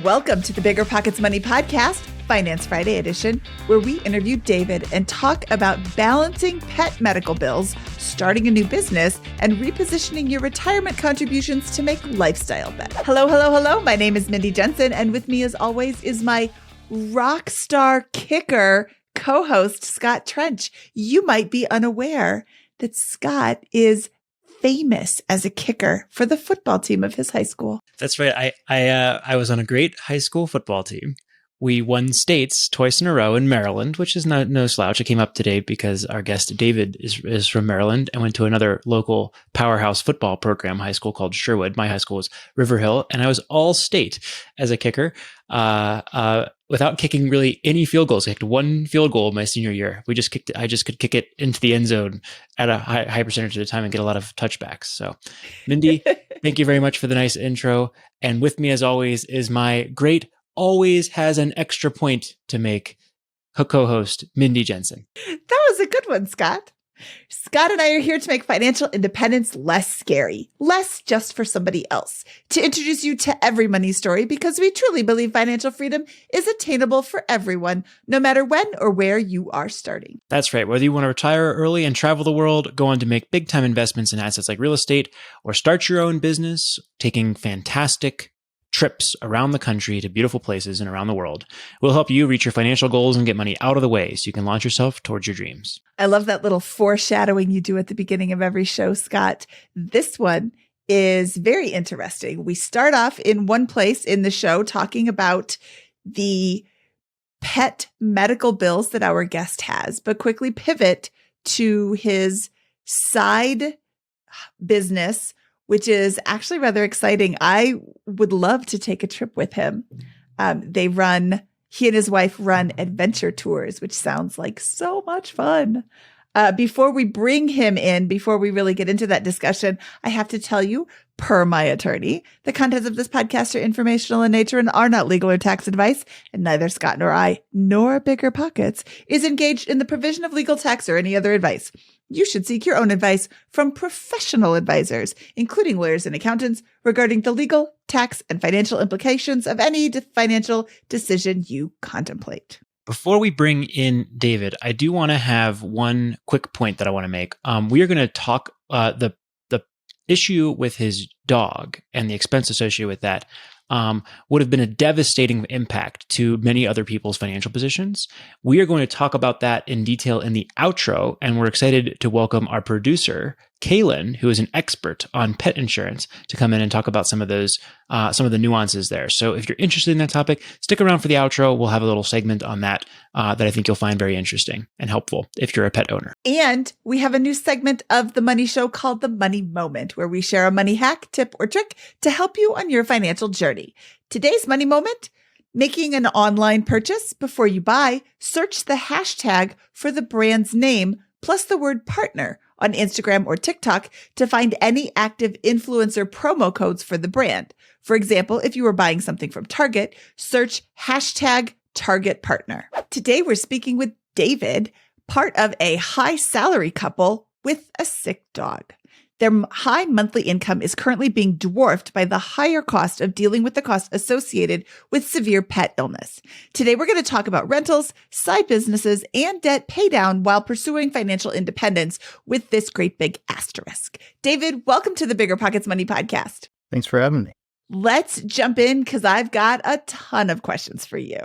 Welcome to the BiggerPockets Money Podcast, Finance Friday edition, where we interview David and talk about balancing pet medical bills, starting a new business, and repositioning your retirement contributions to make lifestyle bet. Hello. My name is Mindy Jensen, and with me as always is my rock star kicker co-host, Scott Trench. You might be unaware that Scott is famous as a kicker for the football team of his high school. That's right. I was on a great high school football team. We won states twice in a row in Maryland, which is no slouch. I came up today because our guest David is from Maryland and went to another local powerhouse football program high school called Sherwood. My high school was River Hill, and I was all state as a kicker. Without kicking really any field goals. I kicked one field goal my senior year. I just could kick it into the end zone at a high percentage of the time and get a lot of touchbacks. So, Mindy, thank you very much for the nice intro. And with me, as always, is my great, always has an extra point to make co-host, Mindy Jensen. That was a good one, Scott. Scott and I are here to make financial independence less scary, less just for somebody else, to introduce you to every money story because we truly believe financial freedom is attainable for everyone, no matter when or where you are starting. That's right. Whether you want to retire early and travel the world, go on to make big time investments in assets like real estate, or start your own business, taking fantastic trips around the country to beautiful places and around the world, will help you reach your financial goals and get money out of the way so you can launch yourself towards your dreams. I love that little foreshadowing you do at the beginning of every show, Scott. This one is very interesting. We start off in one place in the show talking about the pet medical bills that our guest has, but quickly pivot to his side business, which is actually rather exciting. I would love to take a trip with him. He and his wife run adventure tours, which sounds like so much fun. Before we bring him in, before we really get into that discussion, I have to tell you, per my attorney, the contents of this podcast are informational in nature and are not legal or tax advice, and neither Scott nor I, nor BiggerPockets, is engaged in the provision of legal tax or any other advice. You should seek your own advice from professional advisors, including lawyers and accountants, regarding the legal, tax, and financial implications of any financial decision you contemplate. Before we bring in David, I do want to have one quick point that I want to make. We are going to talk the issue with his dog and the expense associated with that would have been a devastating impact to many other people's financial positions. We are going to talk about that in detail in the outro, and we're excited to welcome our producer, Kaylin, who is an expert on pet insurance, to come in and talk about some of the nuances there. So if you're interested in that topic, stick around for the outro. We'll have a little segment on that that I think you'll find very interesting and helpful if you're a pet owner. And we have a new segment of the Money Show called The Money Moment, where we share a money hack, tip, or trick to help you on your financial journey. Today's Money Moment: making an online purchase. Before you buy, search the hashtag for the brand's name plus the word partner on Instagram or TikTok to find any active influencer promo codes for the brand. For example, if you were buying something from Target, search hashtag Target Partner. Today, we're speaking with David, part of a high salary couple with a sick dog. Their high monthly income is currently being dwarfed by the higher cost of dealing with the costs associated with severe pet illness. Today, we're going to talk about rentals, side businesses, and debt paydown while pursuing financial independence with this great big asterisk. David, welcome to the BiggerPockets Money Podcast. Thanks for having me. Let's jump in because I've got a ton of questions for you.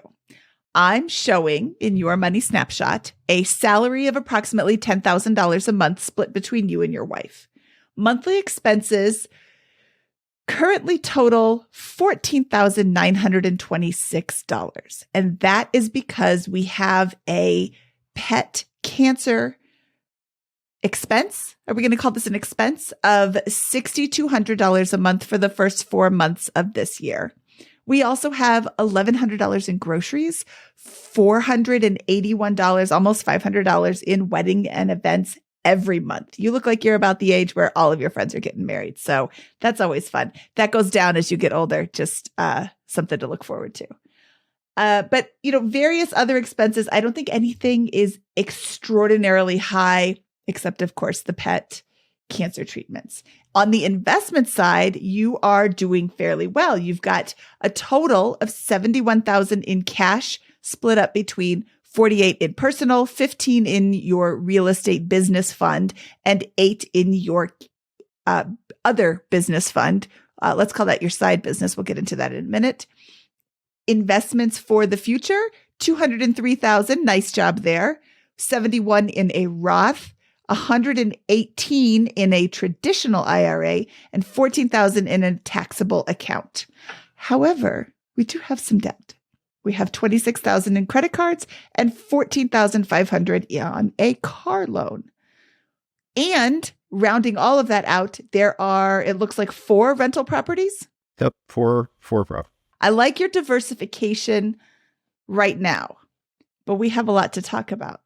I'm showing in your money snapshot a salary of approximately $10,000 a month split between you and your wife. Monthly expenses currently total $14,926. And that is because we have a pet cancer expense. Are we going to call this an expense of $6,200 a month for the first 4 months of this year? We also have $1,100 in groceries, $481, almost $500 in wedding and events every month. You look like you're about the age where all of your friends are getting married. So that's always fun. That goes down as you get older. Just something to look forward to. But, various other expenses. I don't think anything is extraordinarily high, except, of course, the pet cancer treatments. On the investment side, you are doing fairly well. You've got a total of $71,000 in cash split up between 48 in personal, 15 in your real estate business fund, and 8 in your other business fund. Let's call that your side business. We'll get into that in a minute. Investments for the future, $203,000. Nice job there. 71 in a Roth, 118 in a traditional IRA, and 14,000 in a taxable account. However, we do have some debt. We have 26,000 in credit cards and 14,500 on a car loan. And rounding all of that out, there are, it looks like 4 rental properties. Yep, four properties. I like your diversification right now, but we have a lot to talk about.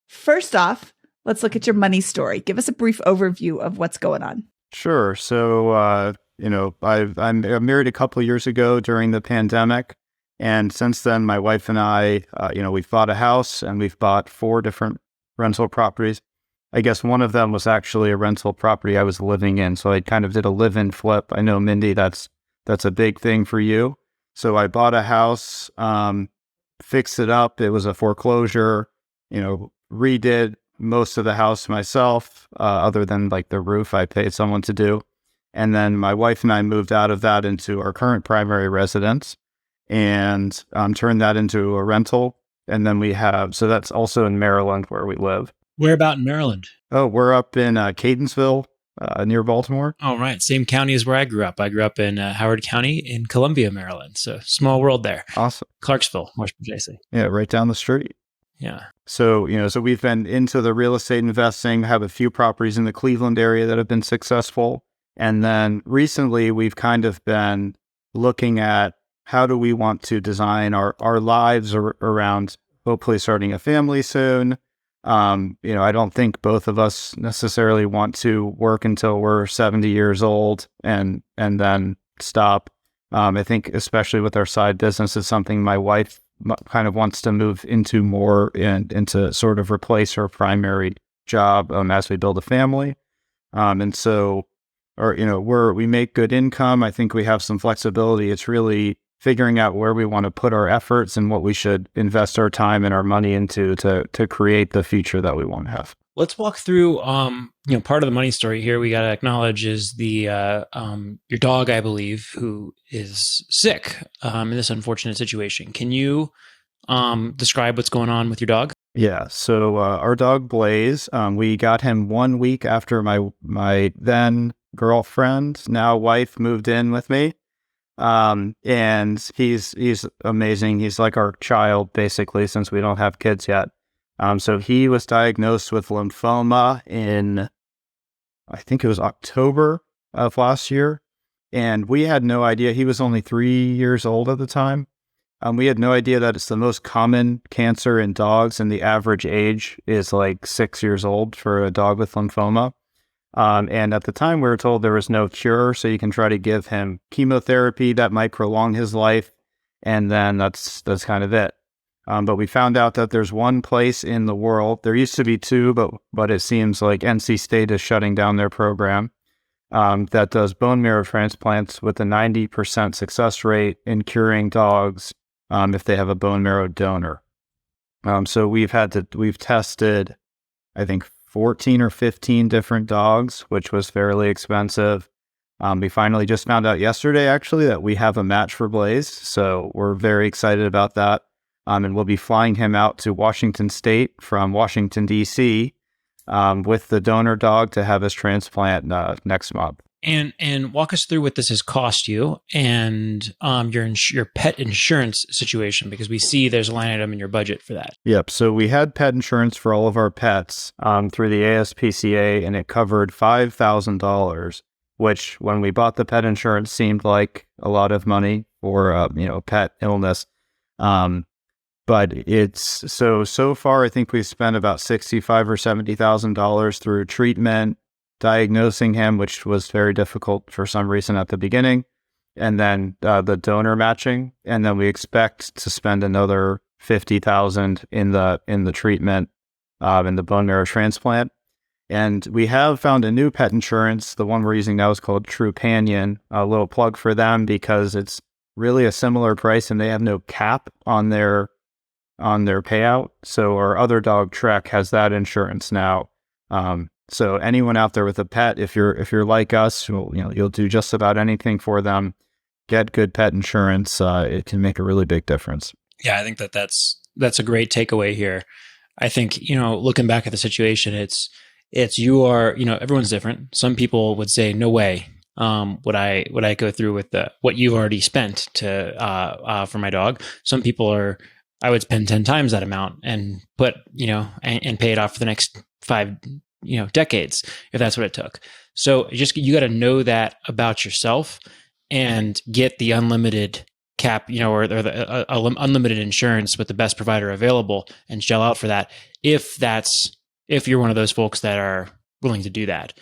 First off, let's look at your money story. Give us a brief overview of what's going on. Sure. So, I married a couple of years ago during the pandemic. And since then, my wife and I, we've bought a house and we've bought 4 different rental properties. I guess one of them was actually a rental property I was living in. So I kind of did a live-in flip. I know, Mindy, that's a big thing for you. So I bought a house, fixed it up. It was a foreclosure, redid most of the house myself, other than like the roof I paid someone to do. And then my wife and I moved out of that into our current primary residence and turned that into a rental. And then so that's also in Maryland where we live. Where about in Maryland? Oh, we're up in Catonsville, near Baltimore. Oh, right. Same county as where I grew up. I grew up in Howard County in Columbia, Maryland. So small world there. Awesome. Clarksville, more precisely. Yeah, right down the street. Yeah. So, so we've been into the real estate investing, have a few properties in the Cleveland area that have been successful. And then recently we've kind of been looking at how do we want to design our lives around hopefully starting a family soon. I don't think both of us necessarily want to work until we're 70 years old and then stop. I think especially with our side business is something my wife kind of wants to move into more and to sort of replace her primary job as we build a family. And so, we make good income. I think we have some flexibility. It's really figuring out where we want to put our efforts and what we should invest our time and our money into to create the future that we want to have. Let's walk through, part of the money story here we got to acknowledge is the your dog, I believe, who is sick in this unfortunate situation. Can you describe what's going on with your dog? Yeah. So our dog Blaze, we got him 1 week after my then girlfriend, now wife, moved in with me. And he's amazing. He's like our child, basically, since we don't have kids yet. So he was diagnosed with lymphoma in, I think it was October of last year. And we had no idea. He was only 3 years old at the time. We had no idea that it's the most common cancer in dogs, and the average age is like 6 years old for a dog with lymphoma. And at the time, we were told there was no cure, so you can try to give him chemotherapy that might prolong his life, and then that's kind of it. But we found out that there's one place in the world, there used to be 2, but it seems like NC State is shutting down their program, that does bone marrow transplants with a 90% success rate in curing dogs if they have a bone marrow donor. So we've tested, I think, 14 or 15 different dogs, which was fairly expensive. We finally just found out yesterday, actually, that we have a match for Blaze. So we're very excited about that. And we'll be flying him out to Washington State from Washington, D.C. With the donor dog to have his transplant next month. And walk us through what this has cost you and your pet insurance situation, because we see there's a line item in your budget for that. Yep. So we had pet insurance for all of our pets through the ASPCA, and it covered $5,000, which when we bought the pet insurance seemed like a lot of money for pet illness. But it's so far I think we've spent about $65,000 or $70,000 through treatment, diagnosing him, which was very difficult for some reason at the beginning, and then the donor matching, and then we expect to spend another $50,000 in the treatment in the bone marrow transplant. And we have found a new pet insurance. The one we're using now is called Trupanion. A little plug for them because it's really a similar price and they have no cap on their payout. So our other dog Trek has that insurance now. So anyone out there with a pet, if you're like us, you'll do just about anything for them. Get good pet insurance. It can make a really big difference. Yeah, I think that's a great takeaway here. I think, looking back at the situation, it's everyone's different. Some people would say, no way. Would I go through with what you've already spent to for my dog? Some people I would spend 10 times that amount and put, and pay it off for the next 5, decades, if that's what it took. So you got to know that about yourself and get the unlimited cap, or the unlimited insurance with the best provider available and shell out for that. If you're one of those folks that are willing to do that.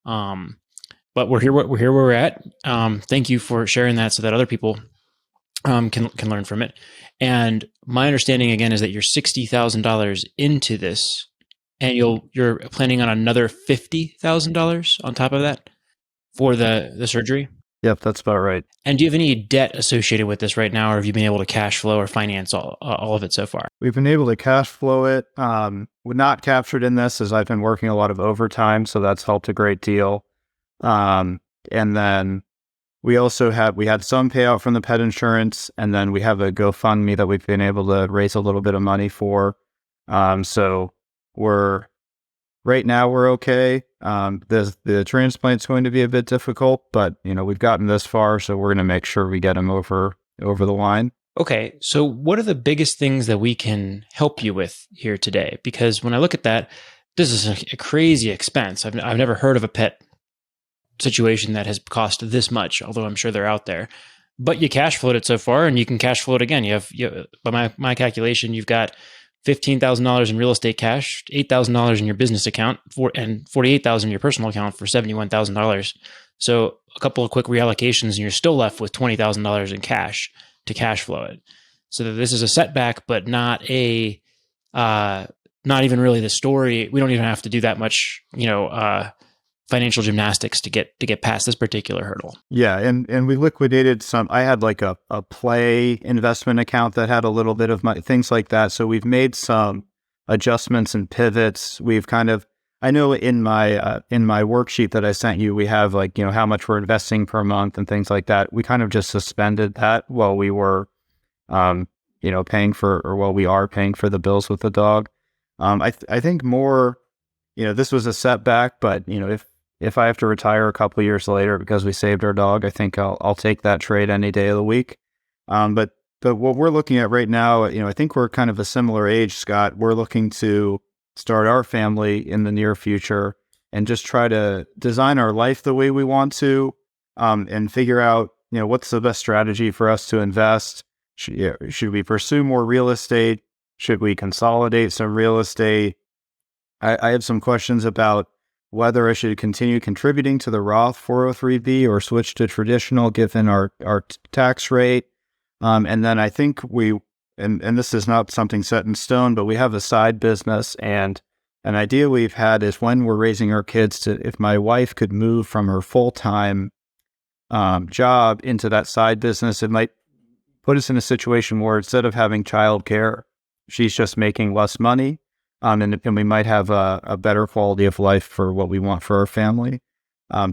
But we're here where we're at. Thank you for sharing that so that other people can learn from it. And my understanding again is that you're $60,000 into this, and you're planning on another $50,000 on top of that for the surgery. Yep, that's about right. And do you have any debt associated with this right now, or have you been able to cash flow or finance all of it so far? We've been able to cash flow it. We're not captured in this as I've been working a lot of overtime, so that's helped a great deal. And then we had some payout from the pet insurance, and then we have a GoFundMe that we've been able to raise a little bit of money for. So right now we're okay. The transplant's going to be a bit difficult, but we've gotten this far, so we're going to make sure we get him over the line. Okay, so what are the biggest things that we can help you with here today? Because when I look at that, this is a crazy expense. I've never heard of a pet situation that has cost this much, although I'm sure they're out there. But you cash flowed it so far, and you can cash flow it again. You have by my calculation, you've got $15,000 in real estate cash, $8,000 in your business account, and $48,000 in your personal account for $71,000. So a couple of quick reallocations, and you're still left with $20,000 in cash to cash flow it. So this is a setback, but not even really the story. We don't even have to do that much, financial gymnastics to get past this particular hurdle. Yeah, and we liquidated some. I had like a play investment account that had a little bit of things like that. So we've made some adjustments and pivots. We've I know in my worksheet that I sent you, we have how much we're investing per month and things like that. We kind of just suspended that while we were, paying for, or while we are paying for the bills with the dog. I think more, this was a setback, but if I have to retire a couple of years later because we saved our dog, I think I'll take that trade any day of the week. But what we're looking at right now, I think we're kind of a similar age, Scott. We're looking to start our family in the near future and just try to design our life the way we want to, and figure out, what's the best strategy for us to invest. Should we pursue more real estate? Should we consolidate some real estate? I have some questions about whether I should continue contributing to the Roth 403b or switch to traditional given our tax rate. And then I think and this is not something set in stone, but we have a side business, and an idea we've had is when we're raising our kids if my wife could move from her full-time job into that side business, it might put us in a situation where instead of having childcare, she's just making less money. And we might have a better quality of life for what we want for our family.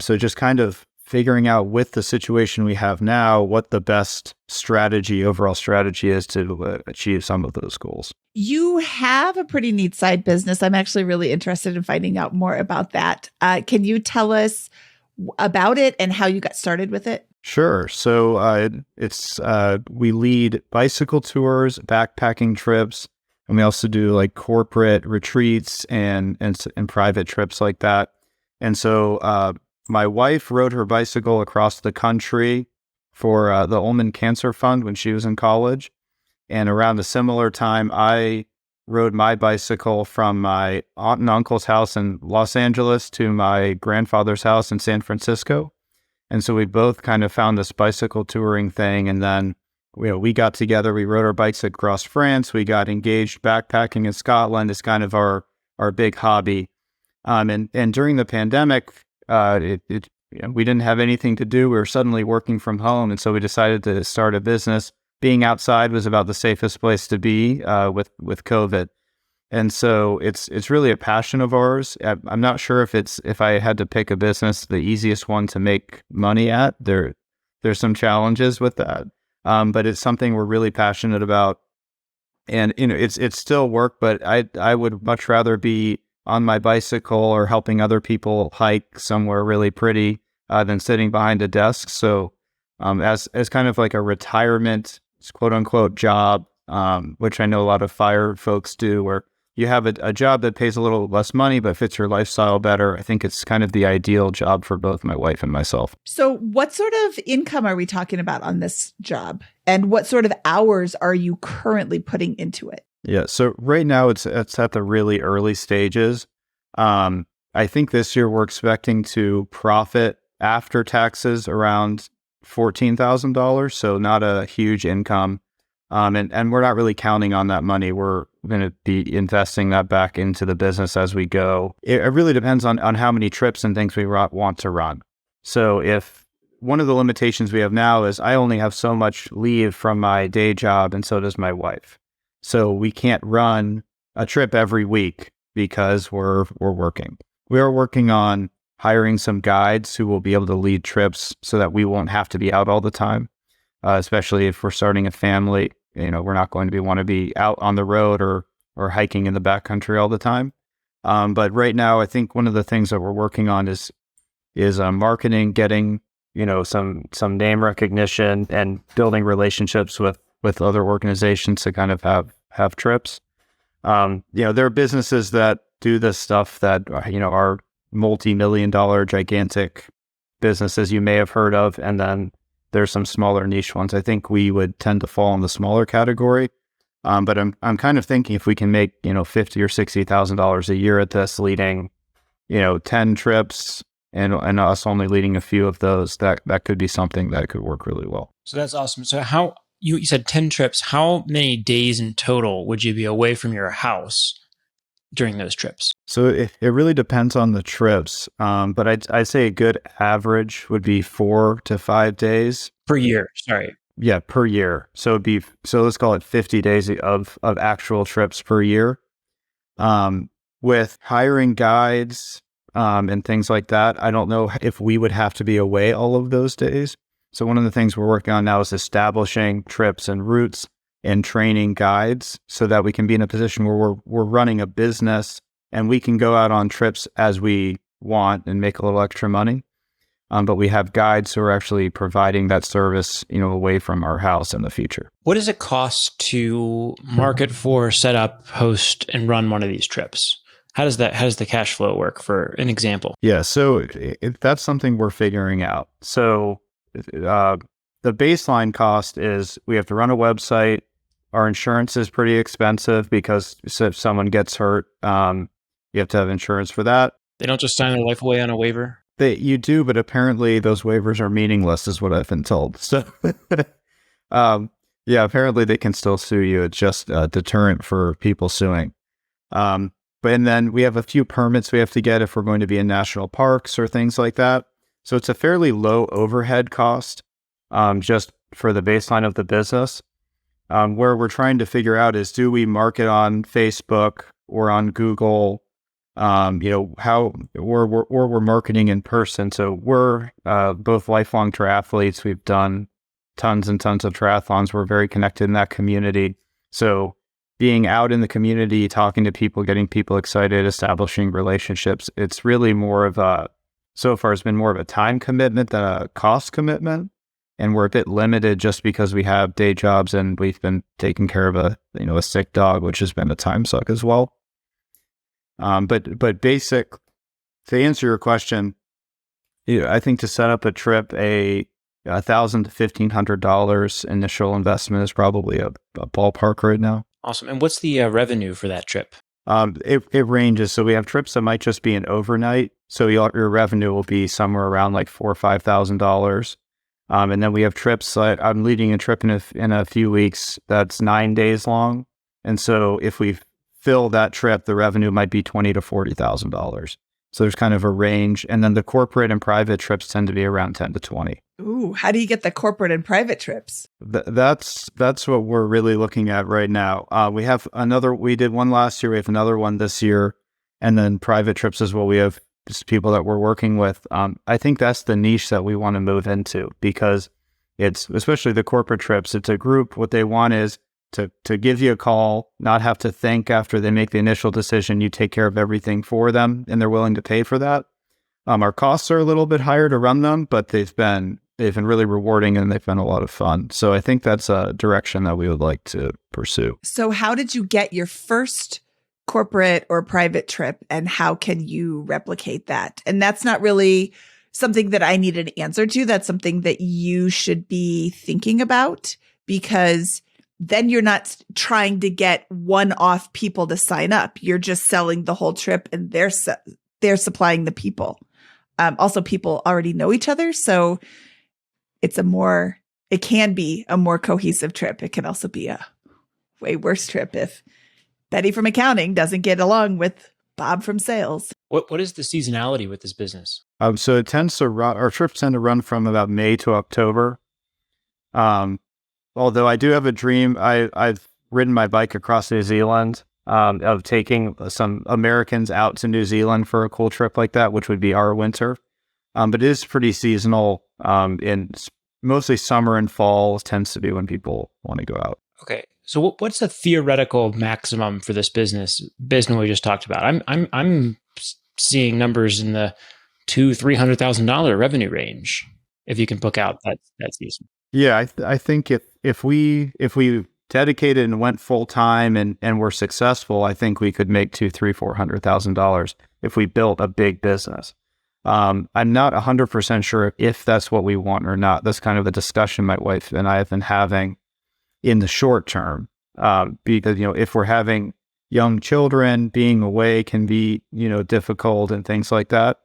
So just kind of figuring out with the situation we have now, what the best overall strategy is to achieve some of those goals. You have a pretty neat side business. I'm actually really interested in finding out more about that. Can you tell us about it and how you got started with it? Sure. So we lead bicycle tours, backpacking trips, and we also do corporate retreats and private trips like that. And so my wife rode her bicycle across the country for the Ullman Cancer Fund when she was in college. And around a similar time, I rode my bicycle from my aunt and uncle's house in Los Angeles to my grandfather's house in San Francisco. And so we both kind of found this bicycle touring thing. And then we got together, we rode our bikes across France, we got engaged backpacking in Scotland. It's kind of our big hobby. And during the pandemic, we didn't have anything to do. We were suddenly working from home, and so we decided to start a business. Being outside was about the safest place to be with COVID. And so it's really a passion of ours. I'm not sure if I had to pick a business, the easiest one to make money at. There's some challenges with that, but it's something we're really passionate about. And it's still work, but I would much rather be on my bicycle or helping other people hike somewhere really pretty than sitting behind a desk. So as kind of like a retirement quote unquote job, which I know a lot of fire folks do, where you have a job that pays a little less money but fits your lifestyle better. I think it's kind of the ideal job for both my wife and myself. So what sort of income are we talking about on this job? And what sort of hours are you currently putting into it? Yeah, so right now it's at the really early stages. I think this year we're expecting to profit after taxes around $14,000, so not a huge income. And we're not really counting on that money. We're going to be investing that back into the business as we go. It really depends on how many trips and things we want to run. So if one of the limitations we have now is I only have so much leave from my day job, and so does my wife. So we can't run a trip every week because we're working. We are working on hiring some guides who will be able to lead trips so that we won't have to be out all the time, especially if we're starting a family. We're not going to want to be out on the road or hiking in the backcountry all the time. But right now, I think one of the things that we're working on is marketing, getting some name recognition, and building relationships with other organizations to kind of have trips. There are businesses that do this stuff that are multi-million-dollar gigantic businesses you may have heard of, and then there's some smaller niche ones. I think we would tend to fall in the smaller category. But I'm kind of thinking if we can make $50,000 or $60,000 a year at this, leading 10 trips and us only leading a few of those, that could be something that could work really well. So that's awesome. So how you said 10 trips? How many days in total would you be away from your house during those trips? So it really depends on the trips, but I'd say a good average would be 4 to 5 days Per year. Sorry. Yeah, per year. So let's call it 50 days of actual trips per year. With hiring guides and things like that, I don't know if we would have to be away all of those days. So one of the things we're working on now is establishing trips and routes and training guides so that we can be in a position where we're running a business and we can go out on trips as we want and make a little extra money. But we have guides who are actually providing that service, away from our house in the future. What does it cost to market for, set up, host, and run one of these trips? How does the cash flow work, for an example? Yeah, so that's something we're figuring out. So the baseline cost is we have to run a website. Our insurance is pretty expensive because if someone gets hurt, you have to have insurance for that. They don't just sign their life away on a waiver? You do, but apparently those waivers are meaningless, is what I've been told. So, apparently they can still sue you. It's just a deterrent for people suing. And then we have a few permits we have to get if we're going to be in national parks or things like that. So it's a fairly low overhead cost, just for the baseline of the business. Where we're trying to figure out is, do we market on Facebook or on Google? How we're marketing in person. So we're both lifelong triathletes. We've done tons and tons of triathlons. We're very connected in that community. So being out in the community, talking to people, getting people excited, establishing relationships, it's really so far it's been more of a time commitment than a cost commitment. And we're a bit limited just because we have day jobs and we've been taking care of a sick dog, which has been a time suck as well. But basic, to answer your question, I think to set up a trip, $1,000 to $1,500 initial investment is probably a ballpark right now. Awesome. And what's the revenue for that trip? It ranges. So we have trips that might just be an overnight. So your revenue will be somewhere around like $4,000 or $5,000. And then we have trips. I'm leading a trip in a few weeks that's 9 days long. And so if we fill that trip, the revenue might be $20,000 to $40,000. So there's kind of a range. And then the corporate and private trips tend to be around 10 to 20. Ooh, how do you get the corporate and private trips? That's what we're really looking at right now. We did one last year. We have another one this year. And then private trips as well. We have just people that we're working with. I think that's the niche that we want to move into, because it's, especially the corporate trips, it's a group. What they want is to give you a call, not have to think after they make the initial decision. You take care of everything for them, and they're willing to pay for that. Our costs are a little bit higher to run them, but they've been really rewarding, and they've been a lot of fun. So I think that's a direction that we would like to pursue. So how did you get your first corporate or private trip, and how can you replicate that? And that's not really something that I need an answer to. That's something that you should be thinking about, because then you're not trying to get one-off people to sign up. You're just selling the whole trip, and they're supplying the people. Also, people already know each other, so it can be a more cohesive trip. It can also be a way worse trip if Betty from accounting doesn't get along with Bob from sales. What is the seasonality with this business? So it tends to run. Our trips tend to run from about May to October. Although I do have a dream. I've ridden my bike across New Zealand, of taking some Americans out to New Zealand for a cool trip like that, which would be our winter. But it is pretty seasonal. In mostly summer and fall tends to be when people want to go out. Okay. So what's the theoretical maximum for this business we just talked about? I'm seeing numbers in the $200,000-$300,000 revenue range. If you can book out that season. Yeah, I think if we dedicated and went full time and were successful, I think we could make $200,000-$400,000 if we built a big business. I'm not 100% sure if that's what we want or not. That's kind of a discussion my wife and I have been having in the short term, because if we're having young children, being away can be difficult and things like that.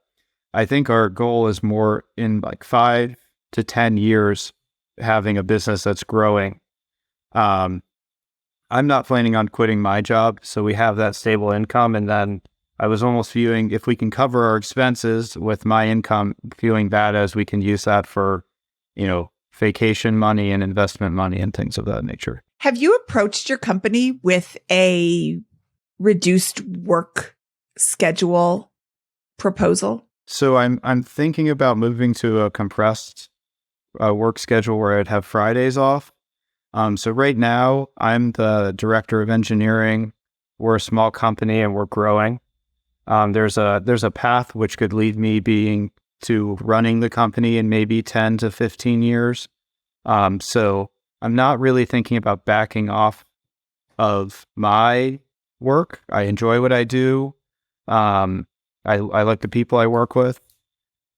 I think our goal is more in like 5 to 10 years having a business that's growing. I'm not planning on quitting my job, so we have that stable income. And then I was almost viewing if we can cover our expenses with my income, viewing that as we can use that for, vacation money and investment money and things of that nature. Have you approached your company with a reduced work schedule proposal? So I'm thinking about moving to a compressed work schedule where I'd have Fridays off. So right now I'm the director of engineering. We're a small company and we're growing. There's a path which could lead me being to running the company in maybe 10 to 15 years. So I'm not really thinking about backing off of my work. I enjoy what I do. I like the people I work with.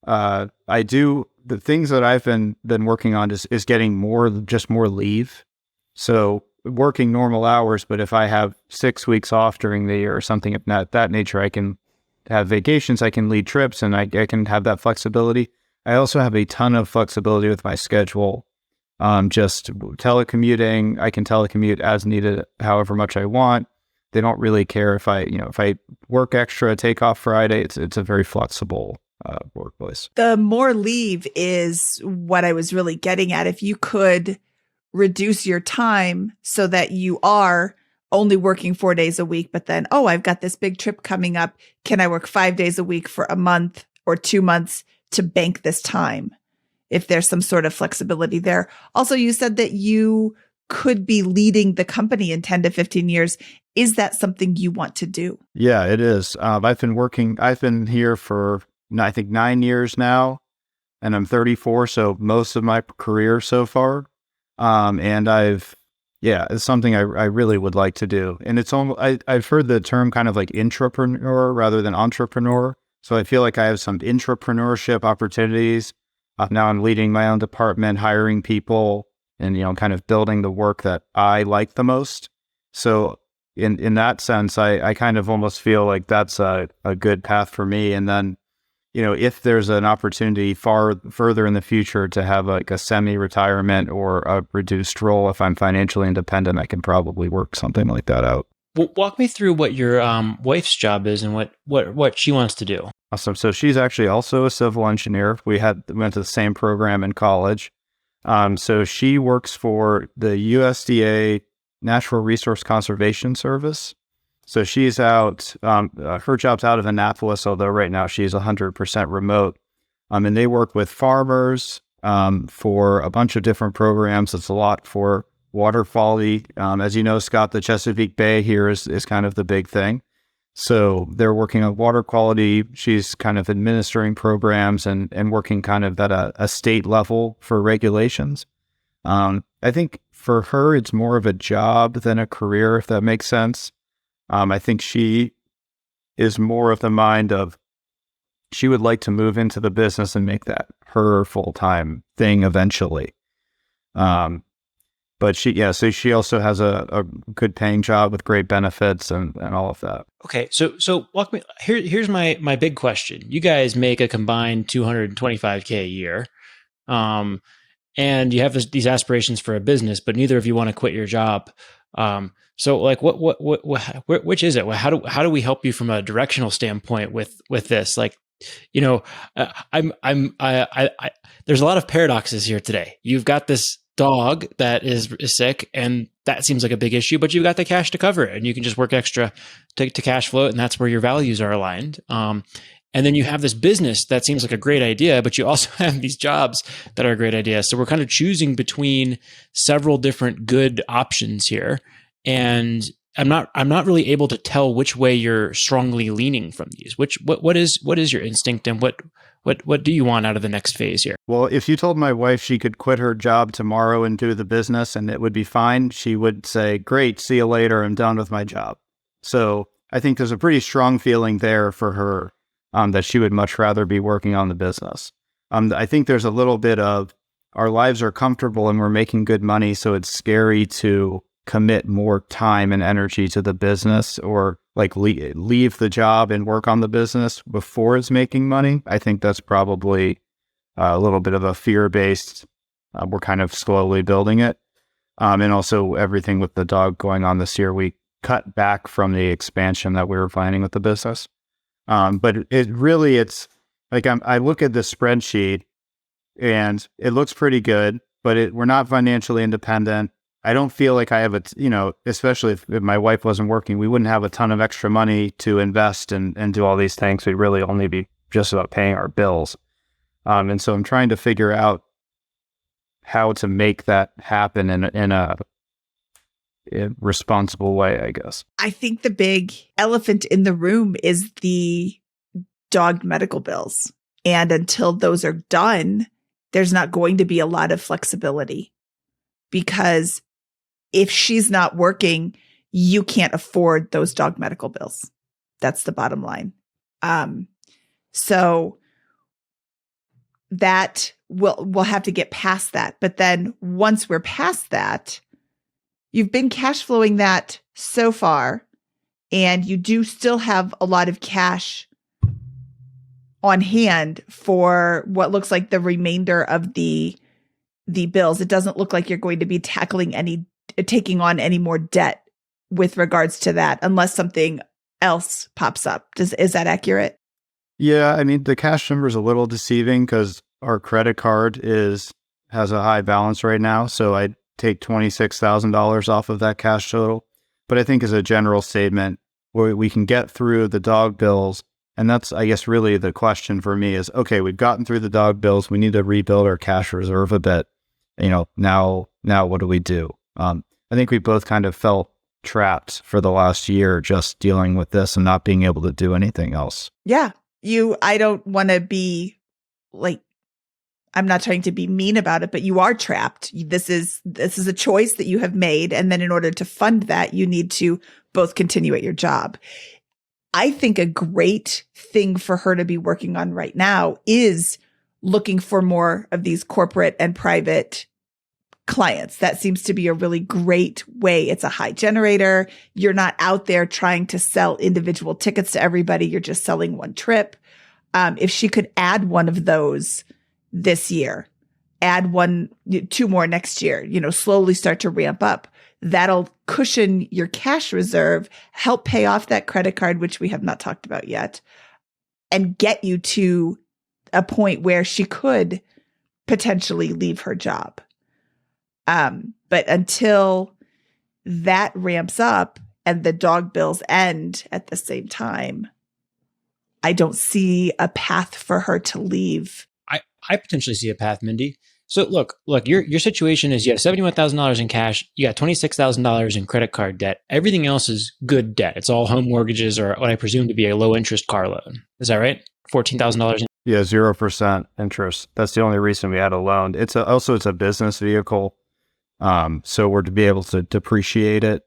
The things that I've been working on is getting more leave. So working normal hours, but if I have 6 weeks off during the year or something of that nature, I can have vacations, I can lead trips, and I can have that flexibility. I also have a ton of flexibility with my schedule. Just telecommuting, I can telecommute as needed, however much I want. They don't really care if I work extra, take off Friday. It's a very flexible workplace. The more leave is what I was really getting at. If you could reduce your time so that you are only working 4 days a week, but then, I've got this big trip coming up. Can I work 5 days a week for a month or 2 months to bank this time? If there's some sort of flexibility there. Also, you said that you could be leading the company in 10 to 15 years. Is that something you want to do? Yeah, it is. I've been here for, I think, 9 years now, and I'm 34. So most of my career so far. And it's something I really would like to do. And it's almost, I've heard the term kind of like intrapreneur rather than entrepreneur. So I feel like I have some intrapreneurship opportunities. Now I'm leading my own department, hiring people, and kind of building the work that I like the most. So in that sense, I kind of almost feel like that's a good path for me. And then, if there's an opportunity further in the future to have like a semi-retirement or a reduced role, if I'm financially independent, I can probably work something like that out. Walk me through what your wife's job is and what she wants to do. Awesome. So she's actually also a civil engineer. We went to the same program in college. So she works for the USDA Natural Resource Conservation Service. So she's out, her job's out of Annapolis, although right now she's 100% remote. And they work with farmers for a bunch of different programs. It's a lot for water quality. As you know, Scott, the Chesapeake Bay here is kind of the big thing. So they're working on water quality. She's kind of administering programs and working kind of at a state level for regulations. I think for her, it's more of a job than a career, if that makes sense. I think she is more of the mind of she would like to move into the business and make that her full-time thing eventually. But so she also has a good paying job with great benefits and all of that. Okay. So walk me, here's my big question. You guys make a combined $225K a year. And you have these aspirations for a business, but neither of you want to quit your job. So like which is it? How do we help you from a directional standpoint with this? Like, you know, there's a lot of paradoxes here today. You've got this dog that is sick, and that seems like a big issue, but you've got the cash to cover it, and you can just work extra to cash flow it, and that's where your values are aligned. And then you have this business that seems like a great idea, but you also have these jobs that are a great idea. So we're kind of choosing between several different good options here, and I'm not really able to tell which way you're strongly leaning from these. What is your instinct, and what do you want out of the next phase here? Well, if you told my wife she could quit her job tomorrow and do the business and it would be fine, she would say, "Great, see you later. I'm done with my job." So I think there's a pretty strong feeling there for her that she would much rather be working on the business. I think there's a little bit of our lives are comfortable and we're making good money, so it's scary to commit more time and energy to the business or like leave the job and work on the business before it's making money. I think that's probably a little bit of a fear-based, we're kind of slowly building it. And also everything with the dog going on this year, we cut back from the expansion that we were planning with the business. But it's like I look at the spreadsheet and it looks pretty good, but we're not financially independent. I don't feel like I have especially if my wife wasn't working, we wouldn't have a ton of extra money to invest and do all these things. We'd really only be just about paying our bills. And so I'm trying to figure out how to make that happen in a responsible way, I guess. I think the big elephant in the room is the dog medical bills. And until those are done, there's not going to be a lot of flexibility, because if she's not working, you can't afford those dog medical bills. That's the bottom line. So that we'll have to get past that. But then once we're past that, you've been cash flowing that so far, and you do still have a lot of cash on hand for what looks like the remainder of the bills. It doesn't look like you're going to be taking on any more debt with regards to that, unless something else pops up. Is that accurate? Yeah, I mean, the cash number is a little deceiving because our credit card has a high balance right now. So I take $26,000 off of that cash total. But I think as a general statement, we can get through the dog bills. And that's, I guess, really the question for me is, okay, we've gotten through the dog bills. We need to rebuild our cash reserve a bit. Now what do we do? I think we both kind of felt trapped for the last year just dealing with this and not being able to do anything else. Yeah. I don't want to be like, I'm not trying to be mean about it, but you are trapped. This is a choice that you have made. And then in order to fund that, you need to both continue at your job. I think a great thing for her to be working on right now is looking for more of these corporate and private clients. That seems to be a really great way. It's a high generator. You're not out there trying to sell individual tickets to everybody. You're just selling one trip. If she could add one of those this year, add 2 more next year, slowly start to ramp up, that'll cushion your cash reserve, help pay off that credit card, which we have not talked about yet, and get you to a point where she could potentially leave her job. But until that ramps up and the dog bills end at the same time, I don't see a path for her to leave. I potentially see a path, Mindy. So look, your situation is you have $71,000 in cash. You got $26,000 in credit card debt. Everything else is good debt. It's all home mortgages or what I presume to be a low interest car loan. Is that right? $14,000. Yeah, 0% interest. That's the only reason we had a loan. It's a business vehicle. So we're to be able to depreciate it,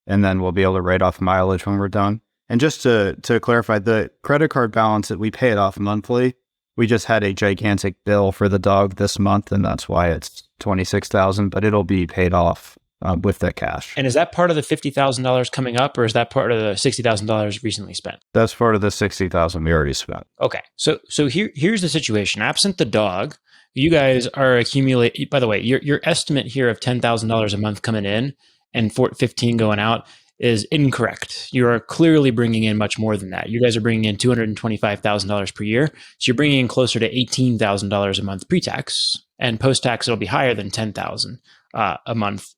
and then we'll be able to write off mileage when we're done. And just to clarify, the credit card balance that we pay it off monthly, we just had a gigantic bill for the dog this month, and that's why it's $26,000. But it'll be paid off with that cash. And is that part of the $50,000 coming up, or is that part of the $60,000 recently spent? That's part of the $60,000 we already spent. Okay, so here's the situation. Absent the dog, you guys are accumulating. By the way, your estimate here of $10,000 a month coming in and $15,000 going out is incorrect. You are clearly bringing in much more than that. You guys are bringing in $225,000 per year. So you're bringing in closer to $18,000 a month pre-tax, and post-tax it'll be higher than $10,000 a month.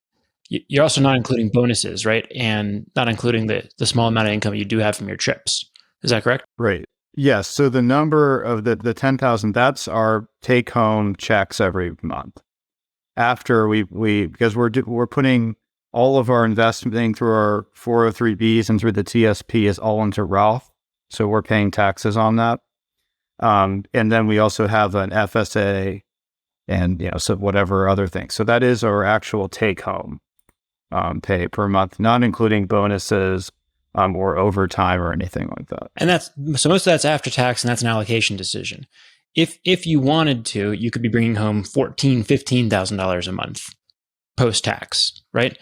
You're also not including bonuses, right? And not including the small amount of income you do have from your trips. Is that correct? Right. Yes. So the number of the 10,000, that's our take home checks every month. After we because we're putting all of our investment through our 403Bs and through the TSP is all into Roth. So we're paying taxes on that. And then we also have an FSA and, so whatever other things. So that is our actual take home pay per month, not including bonuses or overtime or anything like that. And so most of that's after tax, and that's an allocation decision. If you wanted to, you could be bringing home $14,000, $15,000 a month post-tax, right?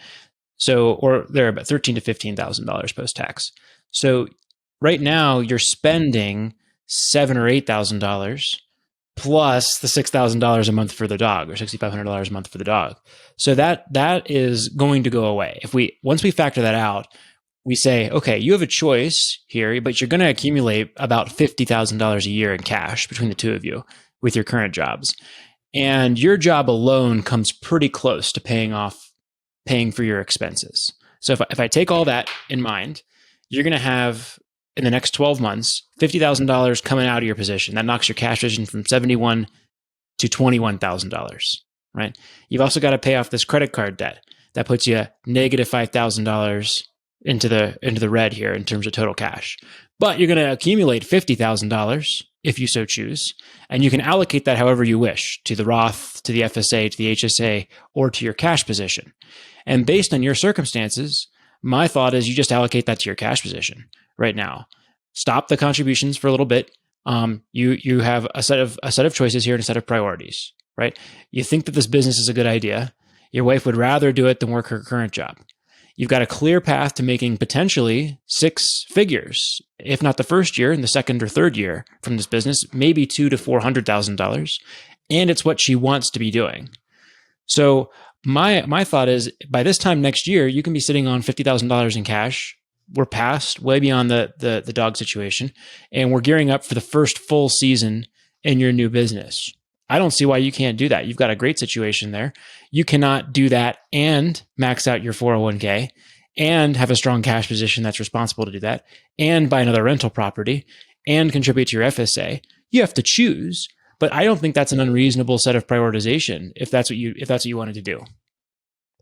So, or they're about $13,000 to $15,000 post-tax. So right now you're spending $7,000 or $8,000 plus the $6,000 a month for the dog, or $6,500 a month for the dog. So that is going to go away. Once we factor that out, we say, okay, you have a choice here, but you're going to accumulate about $50,000 a year in cash between the two of you with your current jobs. And your job alone comes pretty close to paying for your expenses. So if I take all that in mind, you're going to have in the next 12 months, $50,000 coming out of your position. That knocks your cash position from $71,000 to $21,000, right? You've also got to pay off this credit card debt. That puts you negative $5,000 into the red here in terms of total cash. But you're going to accumulate $50,000 if you so choose, and you can allocate that however you wish, to the Roth, to the FSA, to the HSA, or to your cash position. And based on your circumstances, my thought is you just allocate that to your cash position right now. Stop the contributions for a little bit. You have a set of choices here and a set of priorities, right? You think that this business is a good idea. Your wife would rather do it than work her current job. You've got a clear path to making potentially six figures, if not the first year, in the second or third year from this business, maybe $200,000 to $400,000, and it's what she wants to be doing. So my thought is, by this time next year, you can be sitting on $50,000 in cash. We're past, way beyond the dog situation, and we're gearing up for the first full season in your new business. I don't see why you can't do that. You've got a great situation there. You cannot do that and max out your 401k and have a strong cash position that's responsible to do that, and buy another rental property and contribute to your FSA. You have to choose, but I don't think that's an unreasonable set of prioritization if that's what you wanted to do.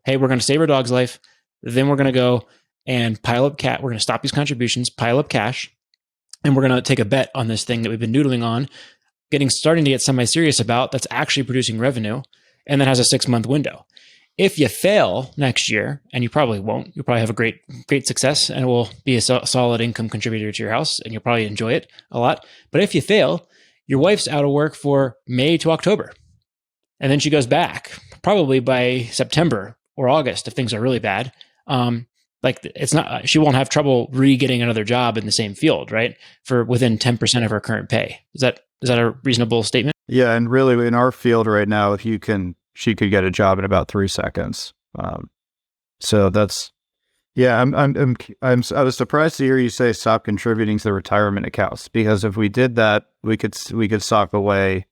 Hey, we're going to save our dog's life. Then we're going to go and pile up cash. We're going to stop these contributions, pile up cash, and we're going to take a bet on this thing that we've been noodling on, starting to get semi-serious about, that's actually producing revenue, and that has a 6-month window. If you fail next year, and you probably won't, you'll probably have a great success, and it will be a solid income contributor to your house, and you'll probably enjoy it a lot. But if you fail, your wife's out of work for May to October, and then she goes back, probably by September or August if things are really bad. She won't have trouble re-getting another job in the same field, right? For within 10% of her current pay. Is that a reasonable statement? Yeah, and really in our field right now, she could get a job in about 3 seconds. So that's, yeah, I was surprised to hear you say stop contributing to the retirement accounts, because if we did that, we could sock away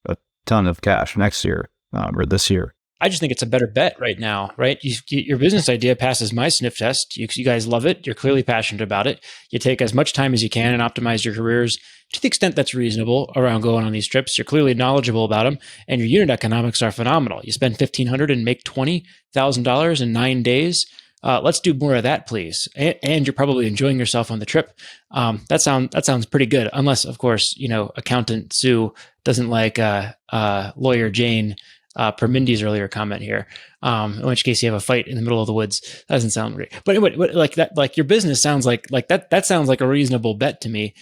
a ton of cash next year, or this year. I just think it's a better bet right now, right? Your business idea passes my sniff test. You guys love it. You're clearly passionate about it. You take as much time as you can and optimize your careers to the extent that's reasonable around going on these trips. You're clearly knowledgeable about them, and your unit economics are phenomenal. You spend $1,500 and make $20,000 in 9 days. Let's do more of that, please. And you're probably enjoying yourself on the trip. That sounds pretty good, unless, of course, accountant Sue doesn't like lawyer Jane. Per Mindy's earlier comment here, in which case you have a fight in the middle of the woods. That doesn't sound great. But anyway, like that, like your business sounds like that. That sounds like a reasonable bet to me.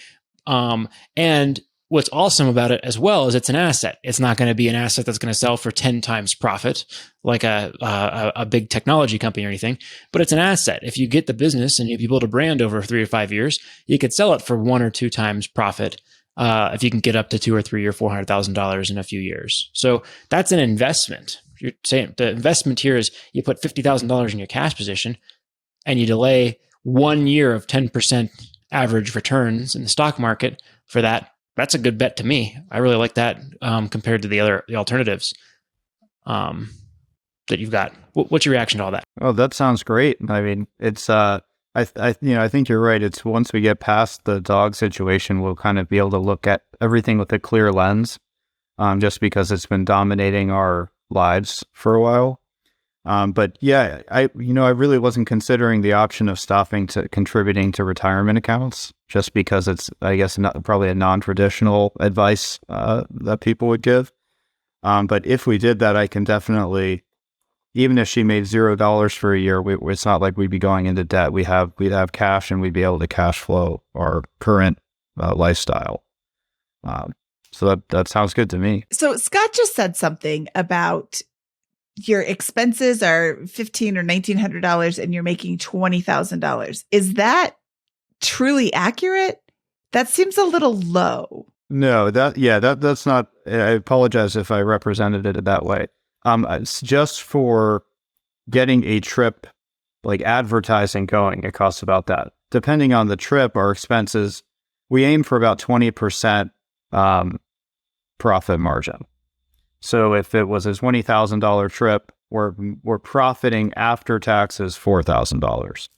And what's awesome about it as well is it's an asset. It's not going to be an asset that's going to sell for 10 times profit, like a big technology company or anything. But it's an asset. If you get the business and you build a brand over 3 or 5 years, you could sell it for 1 or 2 times profit. If you can get up to $200,000 or $300,000 or $400,000 in a few years. So that's an investment. You're saying the investment here is you put $50,000 in your cash position and you delay 1 year of 10% average returns in the stock market for that. That's a good bet to me. I really like that compared to the alternatives that you've got. What's your reaction to all that? Oh, that sounds great. I mean, it's I think you're right. It's once we get past the dog situation, we'll kind of be able to look at everything with a clear lens, just because it's been dominating our lives for a while. But yeah, I really wasn't considering the option of stopping to contributing to retirement accounts, just because it's, I guess, probably a non-traditional advice that people would give. But if we did that, I can definitely, even if she made $0 for a year, it's not like we'd be going into debt. We'd have cash, and we'd be able to cash flow our current lifestyle. So that sounds good to me. So Scott just said something about your expenses are $1,500 or $1,900 and you're making $20,000. Is that truly accurate? That seems a little low. No, that's not. I apologize if I represented it that way. It's just for getting a trip, like advertising going, it costs about that. Depending on the trip, our expenses, we aim for about 20% profit margin. So if it was a $20,000 trip, we're profiting after taxes $4,000.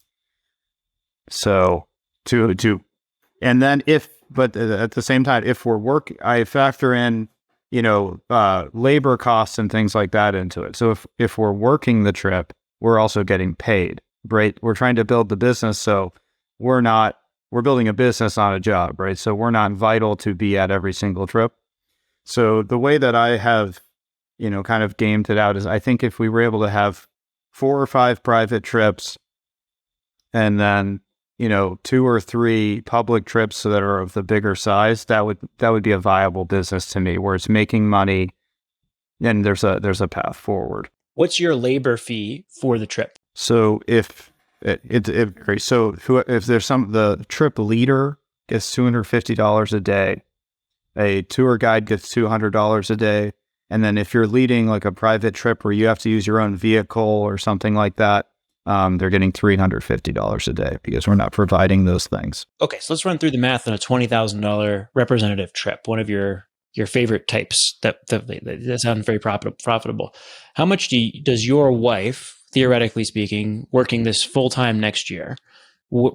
So and then but at the same time, if I factor in labor costs and things like that into it. So if we're working the trip, we're also getting paid, right? We're trying to build the business. So we're building a business, not a job, right? So we're not vital to be at every single trip. So the way that I have, kind of gamed it out is, I think if we were able to have 4 or 5 private trips and then, 2 or 3 public trips that are of the bigger size, that would be a viable business to me, where it's making money and there's a path forward. What's your labor fee for the trip? So if there's the trip leader gets $250 a day, a tour guide gets $200 a day, and then if you're leading like a private trip where you have to use your own vehicle or something like that, they're getting $350 a day, because we're not providing those things. Okay, so let's run through the math on a $20,000 representative trip, one of your favorite types that sound very profitable. How much does your wife, theoretically speaking, working this full-time next year,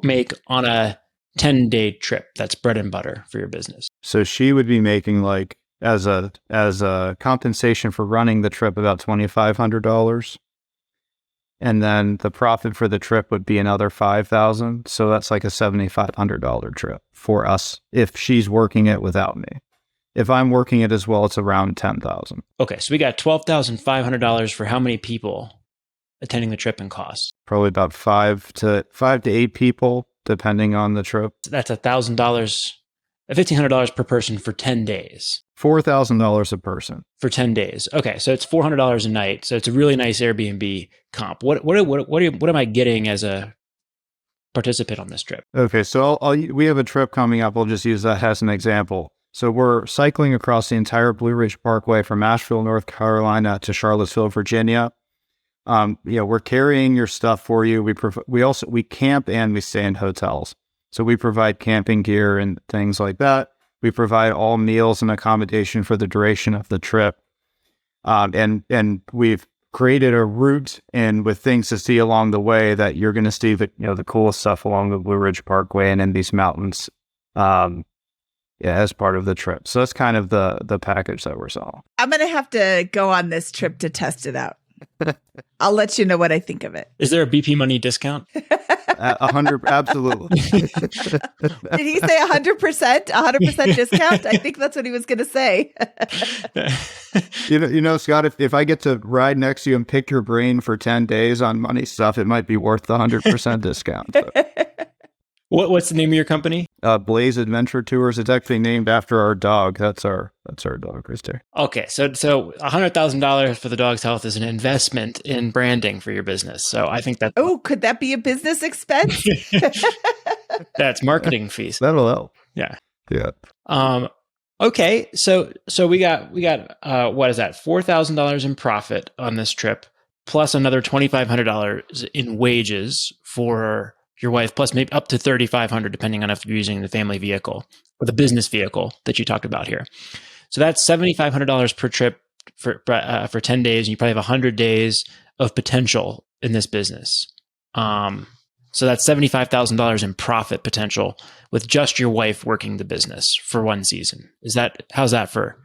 make on a 10-day trip that's bread and butter for your business? So she would be making, like, as a compensation for running the trip, about $2,500. And then the profit for the trip would be another $5,000. So that's like a $7,500 trip for us if she's working it without me. If I'm working it as well, it's around $10,000. Okay, so we got $12,500 for how many people attending the trip and costs? Probably about 5 to 8 people, depending on the trip. So that's $1,000, $1,500 per person for 10 days. $4,000 a person for 10 days. Okay, so it's $400 a night. So it's a really nice Airbnb comp. What am I getting as a participant on this trip? Okay, so we have a trip coming up. I'll just use that as an example. So we're cycling across the entire Blue Ridge Parkway from Asheville, North Carolina to Charlottesville, Virginia. We're carrying your stuff for you. We camp and we stay in hotels. So we provide camping gear and things like that. We provide all meals and accommodation for the duration of the trip. And we've created a route and with things to see along the way that you're going to see the coolest stuff along the Blue Ridge Parkway and in these mountains, as part of the trip. So that's kind of the package that we're selling. I'm going to have to go on this trip to test it out. I'll let you know what I think of it. Is there a BP money discount? 100, absolutely. Did he say 100%? 100% discount? I think that's what he was going to say. Scott, if I get to ride next to you and pick your brain for 10 days on money stuff, it might be worth the 100% discount. So. What's the name of your company? Blaze Adventure Tours. It's actually named after our dog. That's our dog right there. Okay, so $100,000 for the dog's health is an investment in branding for your business. So I think that. Oh, could that be a business expense? That's marketing fees. That'll help. Yeah. Yeah. Okay, so we got what is that? $4,000 in profit on this trip, plus another $2,500 in wages for your wife, plus maybe up to $3,500, depending on if you're using the family vehicle or the business vehicle that you talked about here. So that's $7,500 per trip for 10 days. And you probably have 100 days of potential in this business. So that's $75,000 in profit potential with just your wife working the business for one season. How's that for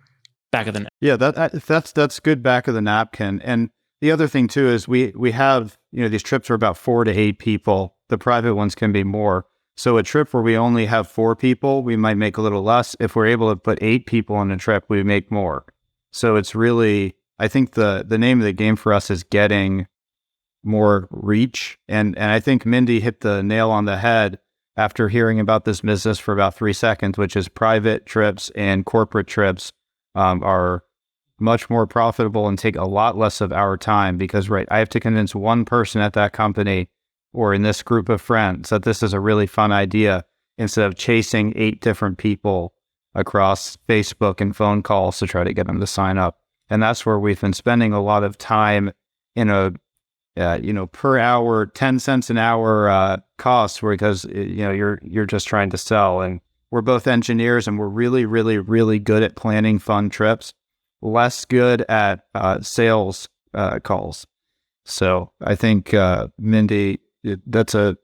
back of the napkin? Yeah, that's good back of the napkin. And the other thing too is we have, these trips are about 4 to 8 people. The private ones can be more. So a trip where we only have 4 people, we might make a little less. If we're able to put 8 people on a trip, we make more. So it's really, I think the name of the game for us is getting more reach. And I think Mindy hit the nail on the head after hearing about this business for about 3 seconds, which is private trips and corporate trips are much more profitable and take a lot less of our time because, I have to convince one person at that company or in this group of friends that this is a really fun idea instead of chasing 8 different people across Facebook and phone calls to try to get them to sign up. And that's where we've been spending a lot of time in a, per hour, 10 cents an hour cost because, you're just trying to sell. And we're both engineers and we're really, really, really good at planning fun trips, less good at sales calls. So I think, Mindy, that's a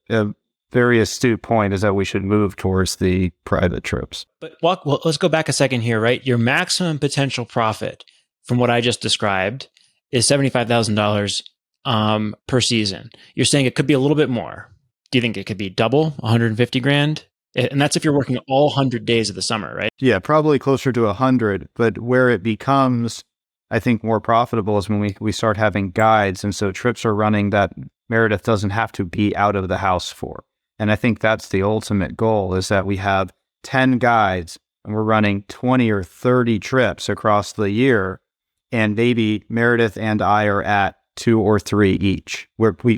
very astute point, is that we should move towards the private trips. But let's go back a second here, right? Your maximum potential profit from what I just described is $75,000 per season. You're saying it could be a little bit more. Do you think it could be double, 150 grand? And that's if you're working all 100 days of the summer, right? Yeah, probably closer to 100. But where it becomes, I think, more profitable is when we start having guides. And so trips are running that Meredith doesn't have to be out of the house for. And I think that's the ultimate goal, is that we have 10 guides and we're running 20 or 30 trips across the year. And maybe Meredith and I are at 2 or 3 each, where we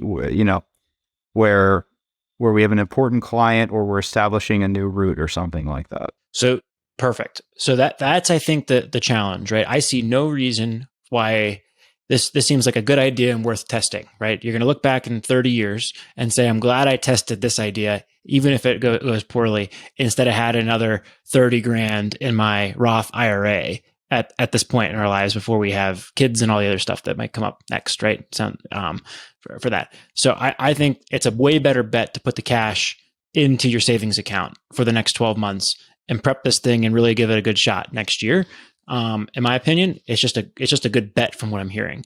have an important client or we're establishing a new route or something like that. So perfect. So that's, I think, the challenge, right? I see no reason why this seems like a good idea and worth testing, right? You're going to look back in 30 years and say, I'm glad I tested this idea, even if it goes poorly, instead of had another 30 grand in my Roth IRA at this point in our lives before we have kids and all the other stuff that might come up next, right? For that. So I think it's a way better bet to put the cash into your savings account for the next 12 months and prep this thing and really give it a good shot next year. In my opinion, it's just a good bet from what I'm hearing.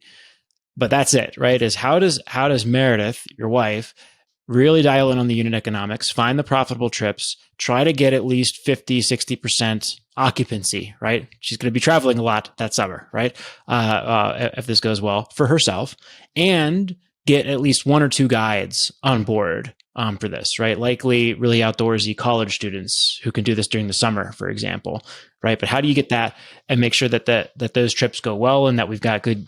But that's it, right? Is how does Meredith, your wife, really dial in on the unit economics, find the profitable trips, try to get at least 50, 60% occupancy, right? She's going to be traveling a lot that summer, right? If this goes well for herself, and get at least 1 or 2 guides on board for this, right? Likely really outdoorsy college students who can do this during the summer, for example, right? But how do you get that and make sure that those trips go well and that we've got good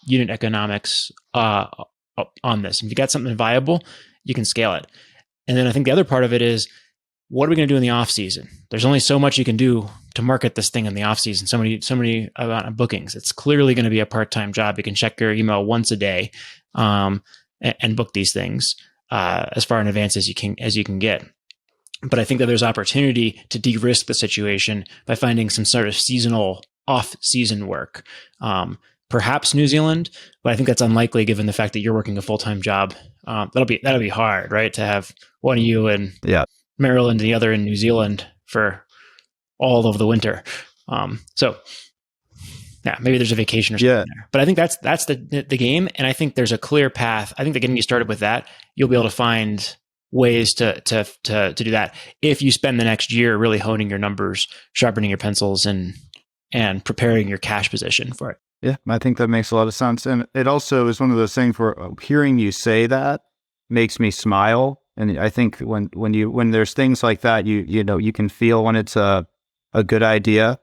unit economics on this? And if you got something viable, you can scale it. And then I think the other part of it is, what are we going to do in the off season? There's only so much you can do to market this thing in the off season. So many amount of bookings. It's clearly going to be a part-time job. You can check your email once a day, and book these things as far in advance as you can get. But I think that there's opportunity to de-risk the situation by finding some sort of seasonal off-season work. Perhaps New Zealand, but I think that's unlikely given the fact that you're working a full-time job. That'll be hard, right? To have one of you in Maryland and the other in New Zealand for all of the winter. So yeah, maybe there's a vacation or something there. But I think that's the game, and I think there's a clear path. I think that getting you started with that, you'll be able to find ways to do that if you spend the next year really honing your numbers, sharpening your pencils, and preparing your cash position for it. Yeah, I think that makes a lot of sense. And it also is one of those things where hearing you say that makes me smile. And I think when there's things like that, you can feel when it's a good idea.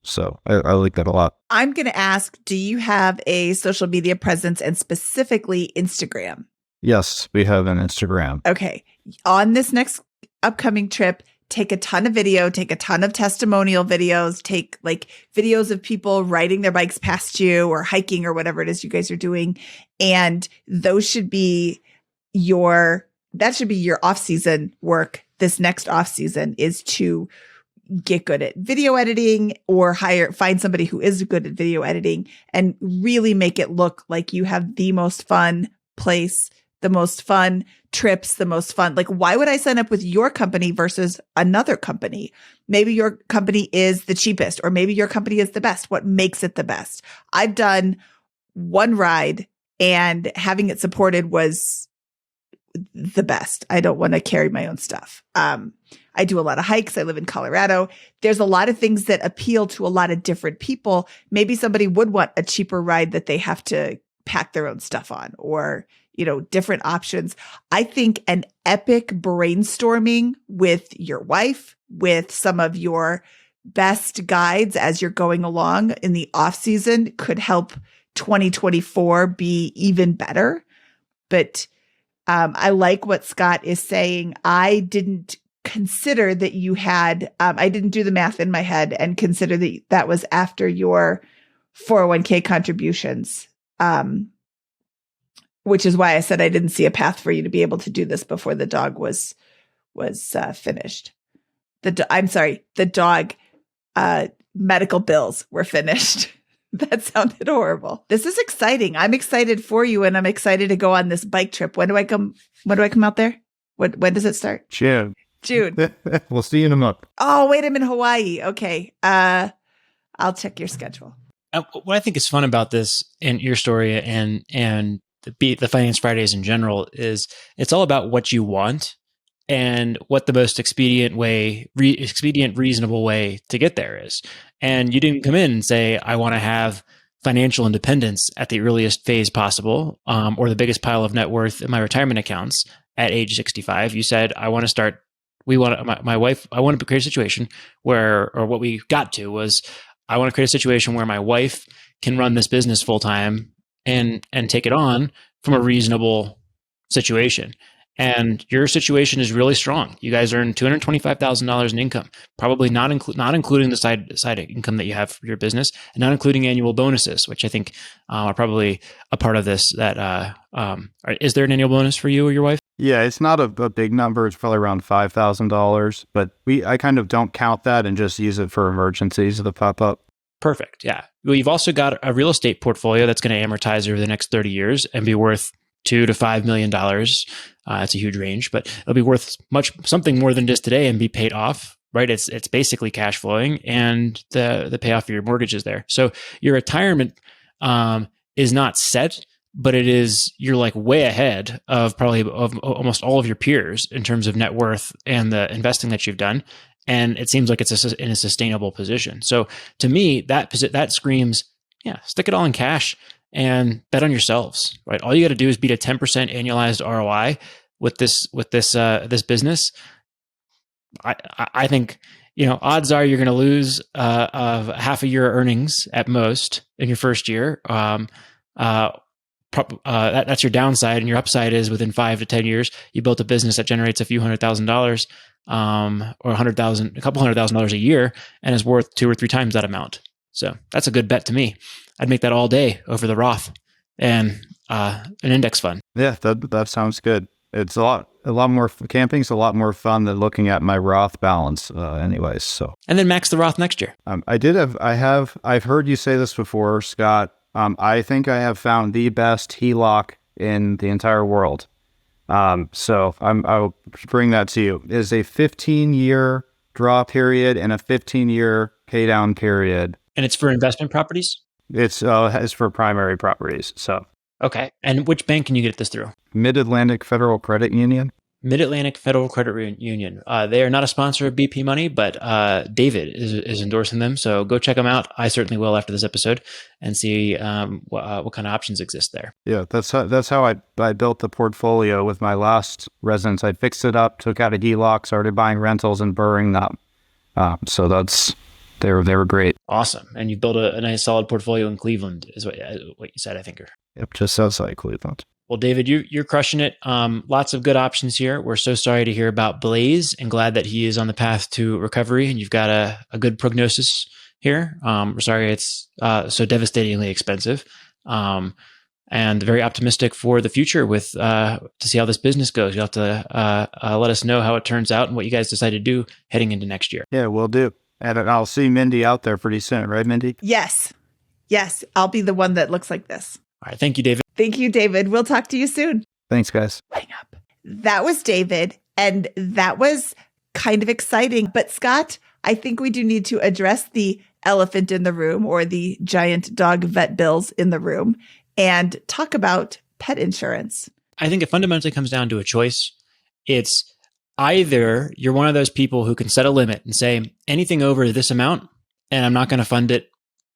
So I like that a lot. I'm going to ask, do you have a social media presence, and specifically Instagram? Yes, we have an Instagram. Okay. On this next upcoming trip, take a ton of video, take a ton of testimonial videos, take like videos of people riding their bikes past you or hiking or whatever it is you guys are doing. And those should be your off-season work. This next off-season is to get good at video editing, or find somebody who is good at video editing and really make it look like you have the most fun place, the most fun trips, the most fun. Like, why would I sign up with your company versus another company? Maybe your company is the cheapest, or maybe your company is the best. What makes it the best? I've done one ride, and having it supported was the best. I don't want to carry my own stuff. I do a lot of hikes. I live in Colorado. There's a lot of things that appeal to a lot of different people. Maybe somebody would want a cheaper ride that they have to pack their own stuff on, or, different options. I think an epic brainstorming with your wife, with some of your best guides as you're going along in the off season, could help 2024 be even better. But I like what Scott is saying. I didn't consider that you had, I didn't do the math in my head and consider that was after your 401k contributions, which is why I said I didn't see a path for you to be able to do this before the dog was finished. The dog medical bills were finished. That sounded horrible. This is exciting. I'm excited for you, and I'm excited to go on this bike trip. When do I come out there? When does it start? June. We'll see you in a month. Oh, wait, I'm in Hawaii. Okay. I'll check your schedule. What I think is fun about this and your story and the Finance Fridays in general is it's all about what you want and what the most expedient, reasonable way to get there is. And you didn't come in and say, I want to have financial independence at the earliest phase possible, or the biggest pile of net worth in my retirement accounts at age 65. You said, I want to start, my wife, I want to create a situation where, or what we got to was, I want to create a situation where my wife can run this business full time and take it on from a reasonable situation. And your situation is really strong. You guys earn $225,000 in income, probably not including the side income that you have for your business, and not including annual bonuses, which I think are probably a part of this. Is there an annual bonus for you or your wife? Yeah, it's not a big number. It's probably around $5,000, but I kind of don't count that and just use it for emergencies that pop up. Perfect. Yeah. Well, you've also got a real estate portfolio that's going to amortize over the next 30 years and be worth $2 to $5 million. It's a huge range, but it'll be worth something more than just today and be paid off, right? It's basically cash flowing, and the payoff for your mortgage is there. So your retirement is not set, but you're like way ahead of almost all of your peers in terms of net worth and the investing that you've done. And it seems like it's in a sustainable position. So to me, that screams, stick it all in cash and bet on yourselves, right? All you got to do is beat a 10% annualized ROI with this business. I think, odds are you're going to lose of half a year earnings at most in your first year. That's your downside, and your upside is within 5 to 10 years, you built a business that generates a few $100,000. or a couple $100,000 a year, and is worth 2 or 3 times that amount. So that's a good bet to me. I'd make that all day over the Roth and an index fund. Yeah, that sounds good. It's a lot more, camping's a lot more fun than looking at my Roth balance anyways. So, and then max the Roth next year. I've heard you say this before, Scott. I think I have found the best HELOC in the entire world. So I'll bring that to you. It is a 15-year draw period and a 15-year pay down period. And it's for investment properties? It's for primary properties. So. Okay. And which bank can you get this through? Mid-Atlantic Federal Credit Union. Mid-Atlantic Federal Credit Union. They are not a sponsor of BP Money, but David is endorsing them. So go check them out. I certainly will after this episode and see what kind of options exist there. Yeah, that's how I built the portfolio with my last residence. I fixed it up, took out a HELOC, started buying rentals and burring them. So they were great. Awesome. And you built a nice solid portfolio in Cleveland is what you said, I think. Yep, just outside Cleveland. Well, David, you're crushing it. Lots of good options here. We're so sorry to hear about Blaze and glad that he is on the path to recovery and you've got a good prognosis here. We're sorry it's so devastatingly expensive. And very optimistic for the future with to see how this business goes. You'll have to let us know how it turns out and what you guys decide to do heading into next year. Yeah, we'll do. And I'll see Mindy out there pretty soon, right, Mindy? Yes. I'll be the one that looks like this. All right. Thank you, David. Thank you, David. We'll talk to you soon. Thanks, guys. Hang up. That was David, and that was kind of exciting. But Scott, I think we do need to address the elephant in the room or the giant dog vet bills in the room and talk about pet insurance. I think it fundamentally comes down to a choice. It's either you're one of those people who can set a limit and say anything over this amount, and I'm not going to fund it.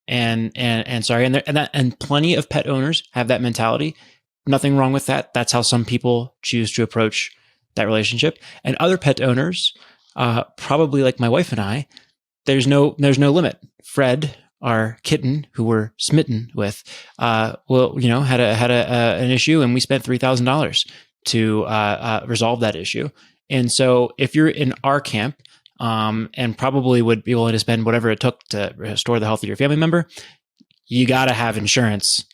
And plenty of pet owners have that mentality. Nothing wrong with that. That's how some people choose to approach that relationship. And other pet owners, probably like my wife and I, there's no limit. Fred, our kitten, who we're smitten with, had an issue, and we spent $3,000 to resolve that issue. And so, if you're in our camp, and probably would be willing to spend whatever it took to restore the health of your family member, you got to have insurance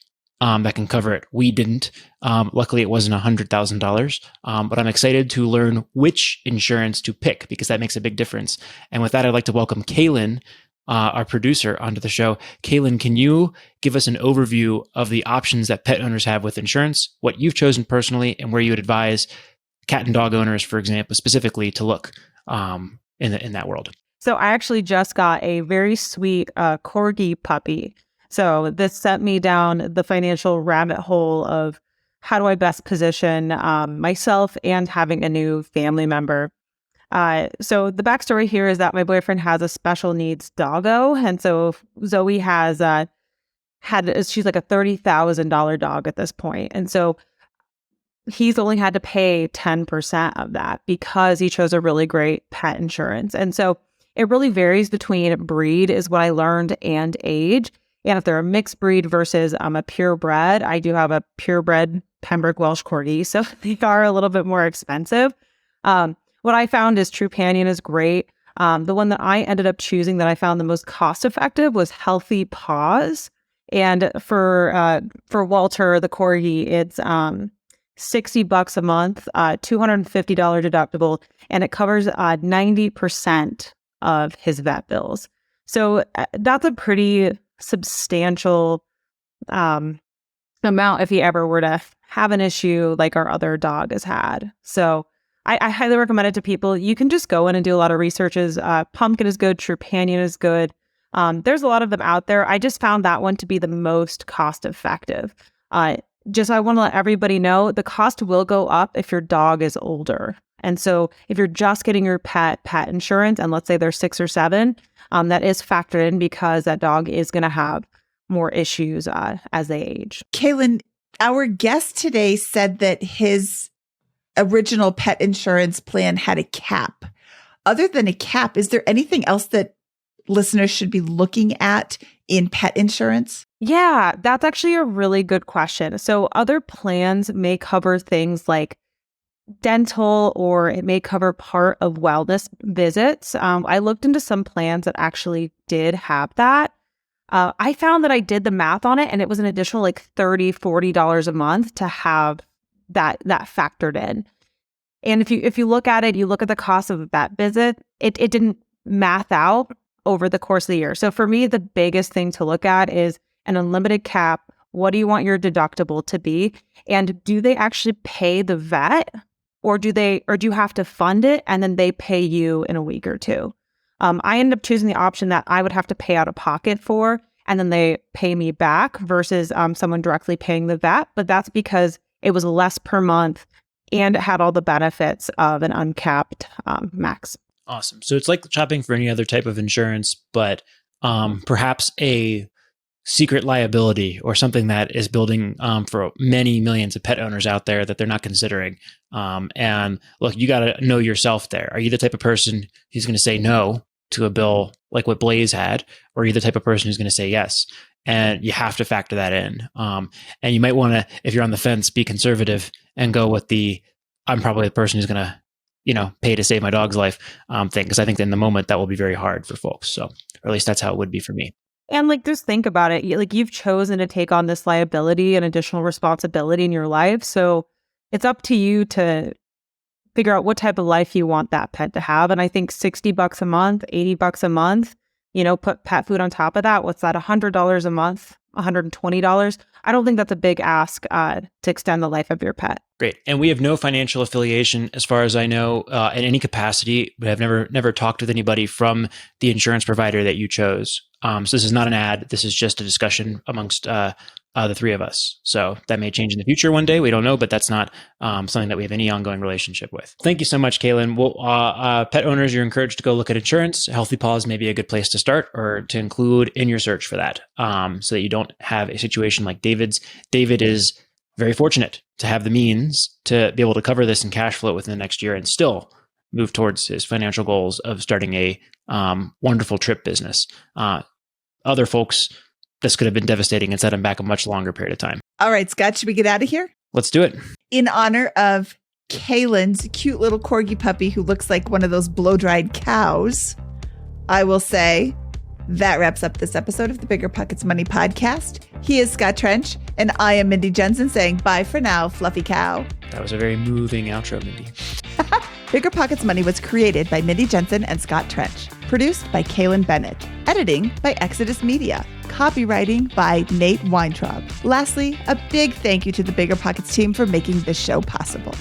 that can cover it. We didn't. Luckily, it wasn't $100,000. But I'm excited to learn which insurance to pick because that makes a big difference. And with that, I'd like to welcome Kaylin, our producer, onto the show. Kaylin, can you give us an overview of the options that pet owners have with insurance, what you've chosen personally, and where you would advise cat and dog owners, for example, specifically to look in that world? So I actually just got a very sweet corgi puppy. So this sent me down the financial rabbit hole of how do I best position myself and having a new family member. So the backstory here is that my boyfriend has a special needs doggo. And so Zoe has she's like a $30,000 dog at this point. And so he's only had to pay 10% of that because he chose a really great pet insurance. And so it really varies between breed is what I learned and age. And if they're a mixed breed versus a purebred, I do have a purebred Pembroke Welsh Corgi. So they are a little bit more expensive. What I found is Trupanion is great. The one that I ended up choosing that I found the most cost effective was Healthy Paws. And for Walter, the Corgi, it's $60 a month, $250 deductible, and it covers 90% of his vet bills. So that's a pretty substantial amount if he ever were to have an issue like our other dog has had. So I highly recommend it to people. You can just go in and do a lot of researches. Pumpkin is good. Trupanion is good. There's a lot of them out there. I just found that one to be the most cost effective. I want to let everybody know the cost will go up if your dog is older. And so if you're just getting your pet insurance, and let's say they're 6 or 7, that is factored in because that dog is going to have more issues as they age. Kaylin, our guest today said that his original pet insurance plan had a cap. Other than a cap, is there anything else that listeners should be looking at in pet insurance? Yeah, that's actually a really good question. So other plans may cover things like dental, or it may cover part of wellness visits. I looked into some plans that actually did have that. I found that I did the math on it, and it was an additional like $30, $40 a month to have that factored in. And if you look at it, you look at the cost of that visit, it didn't math out over the course of the year. So for me, the biggest thing to look at is an unlimited cap. What do you want your deductible to be? And do they actually pay the vet, or do you have to fund it and then they pay you in a week or two? I ended up choosing the option that I would have to pay out of pocket for, and then they pay me back versus someone directly paying the vet. But that's because it was less per month and it had all the benefits of an uncapped max. Awesome. So it's like shopping for any other type of insurance, but perhaps a secret liability or something that is building for many millions of pet owners out there that they're not considering. And look, you got to know yourself there. Are you the type of person who's going to say no to a bill like what Blaze had, or are you the type of person who's going to say yes? And you have to factor that in. And you might want to, if you're on the fence, be conservative and go with I'm probably the person who's going to, pay to save my dog's life thing. Because I think in the moment that will be very hard for folks. So, or at least that's how it would be for me. And like, just think about it. Like, you've chosen to take on this liability and additional responsibility in your life. So it's up to you to figure out what type of life you want that pet to have. And I think $60 a month, $80 a month, put pet food on top of that. What's that? $100 a month, $120. I don't think that's a big ask to extend the life of your pet. Great. And we have no financial affiliation, as far as I know, in any capacity. We have never talked with anybody from the insurance provider that you chose. So this is not an ad. This is just a discussion amongst the three of us. So that may change in the future one day. We don't know, but that's not something that we have any ongoing relationship with. Thank you so much, Kaylin. Well, pet owners, you're encouraged to go look at insurance. Healthy Paws may be a good place to start, or to include in your search for that, so that you don't have a situation like David's. David is very fortunate to have the means to be able to cover this in cash flow within the next year and still move towards his financial goals of starting a wonderful trip business. Other folks, this could have been devastating and set him back a much longer period of time. All right, Scott, should we get out of here? Let's do it. In honor of Kaylin's cute little corgi puppy who looks like one of those blow-dried cows, I will say that wraps up this episode of the BiggerPockets Money Podcast. He is Scott Trench, and I am Mindy Jensen saying bye for now, fluffy cow. That was a very moving outro, Mindy. BiggerPockets Money was created by Mindy Jensen and Scott Trench. Produced by Kaylin Bennett. Editing by Exodus Media. Copywriting by Nate Weintraub. Lastly, a big thank you to the BiggerPockets team for making this show possible.